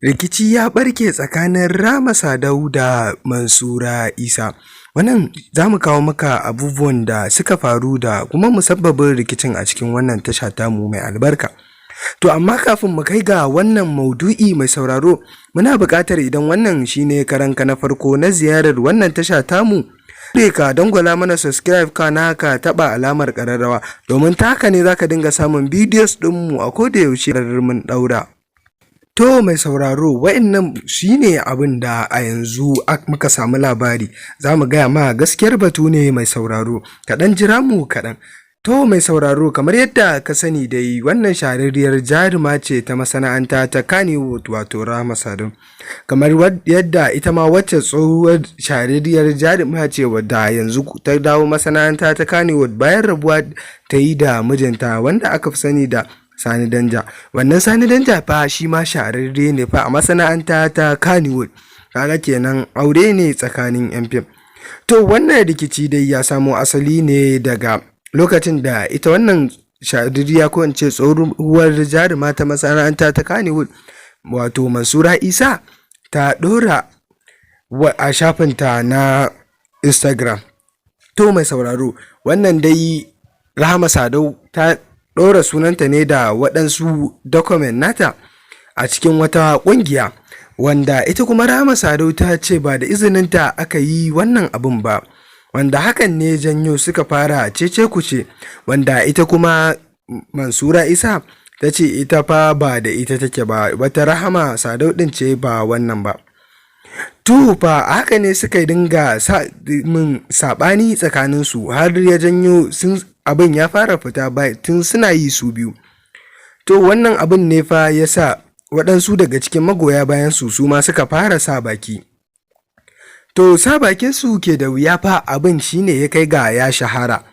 Rikici ya barke tsakanin Rama Sadau da Mansura Isa. Wannan za mu kawo maka abubuwan da suka faru da kuma musabbabin rikicin a cikin wannan tasha tamu mai albarka. To amma kafin mu kai ga wannan maudu'i mai sauraro, muna buƙatar idan wannan shine karanka na farko na ziyarar wannan tasha tamu, ka dangwala mana subscribe kana ka taba alamar ƙararrawa domin ta haka ne zaka dinga samun videos ɗinmu a koda yaushe mun ɗaura. To mai sauraro, wa'annan shine abin da a yanzu muka samu labari, za mu gaya ma gaskiyar batu ne mai sauraro, kaɗan jira mu kaɗan. To mai sauraro, kamar yadda ka sani dai wannan shahararriyar jaruma ce ta masana'anta ta Kannywood wato Rahama Sadau, kamar yadda ita ma wacce tsohuwar shahararriyar jaruma ce wadda yanzu ta dawo masana'anta ta Kannywood bayan rabuwa ta yi da mijinta wanda aka fi sani da Sani Danja. Wannan Sani Danja fa shi ma shahararre ne fa a masana'anta ta Kannywood, kaga kenan aure ne tsakanin yan fim. To wannan rikici dai ya samo asali ne daga lokacin da ita wannan shahararriya ko in ce tsohuwar jaruma ta masana'anta ta Kannywood wato Mansura Isa ta dora a shafinta na Instagram. To mai sauraro, wannan dai Rahama Sadau ta ɗora sunanta ne da waɗansu document nata a cikin wata ƙungiya, wanda ita kuma Rahama Sadau ta ce ba da izininta aka yi wannan abin ba, wanda hakan ne janyo suka fara cece kuce, wanda ita kuma Mansura Isa ta ce ita fa ba da ita take ba, wata Rahama Sadau ɗin ce ba wannan ba. Fa haka ne suka dinga saɓani tsakaninsu har ya janyo abin ya fara fita tun suna yi su biyu. To wannan abin ne fa ya sa waɗansu daga cikin magoya bayan su ma suka fara sa baki. To sa bakin su ke da wuya fa abin shine ya kai ga ya shahara.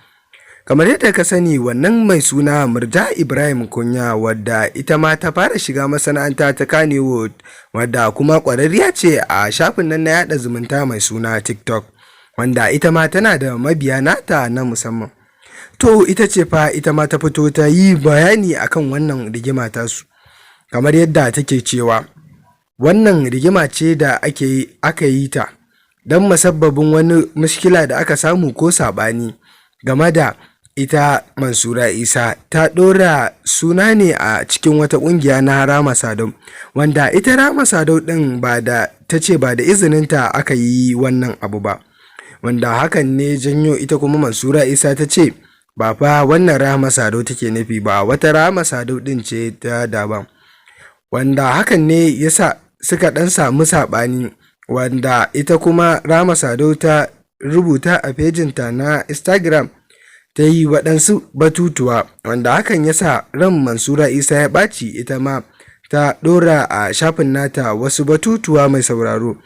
Kamar yadda ka sani, wannan mai suna Murja Ibrahim Kunya, wadda ita ma ta fara shiga masana'anta ta Kannywood, wadda kuma ƙwararriya ce a shafin nan na yada zumunta mai suna TikTok, wanda ita ma tana da mabiya nata na musamman. To ita ce fa ita ma ta fito ta yi bayani akan wannan rigima tasu, kamar yadda take cewa wannan rigima ce da aka yi ta don musabbabin wani mushkila da aka samu ko saɓani game da ita Mansura Isa ta ɗora suna ne a cikin wata ƙungiya na Rahama Sadau, wanda ita Rahama Sadau ɗin ta ce ba da izininta aka yi wannan abu ba, wanda hakan ne janyo ita kuma Mansura Isa ta ce ba fa wannan Rahama Sadau take nufi ba, wata Rahama Sadau ɗin ce ta daban, wanda hakan ne yasa suka ɗan samu saɓani, wanda ita kuma Rahama Sadau ta rubuta a fejinta na Instagram ta yi waɗansu batutuwa, wanda hakan ya sa ran Mansura Isa ya ɓaci, ita ma ta ɗora a shafin nata wasu batutuwa mai sauraro.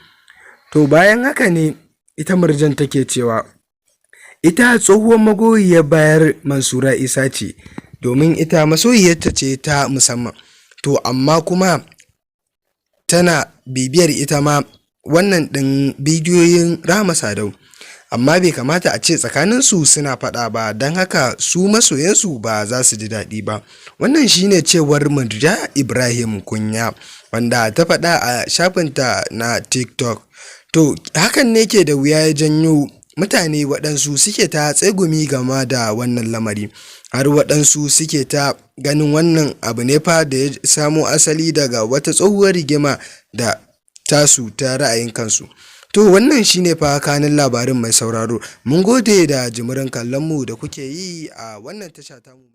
To bayan haka ne ita Murjan take cewa ita tsohuwar magoyiyar bayar Mansura Isa ce, domin ita masoyiyarta ce ta musamman. To amma kuma tana bibiyar ita ma wannan ɗin bidiyoyin Rahama Sadau, amma bai kamata a ce tsakaninsu suna faɗa ba, don haka su masoyansu ba za su ji daɗi ba. Wannan shine cewar Murja Ibrahim Kunya, wanda ta faɗa a shafinta na TikTok. To hakan ne ke da wuya ya janyo mutane waɗansu suke ta tsegumi game da wannan lamari, har waɗansu suke ta ganin wannan abu ne fa da ya samo asali daga wata tsohuwar rigima da tasu ta ra'ayin kansu. To wannan shine fa kanin labarin mai sauraro. Mun gode da jimirin kallonmu da kuke yi a wannan tasha tamu.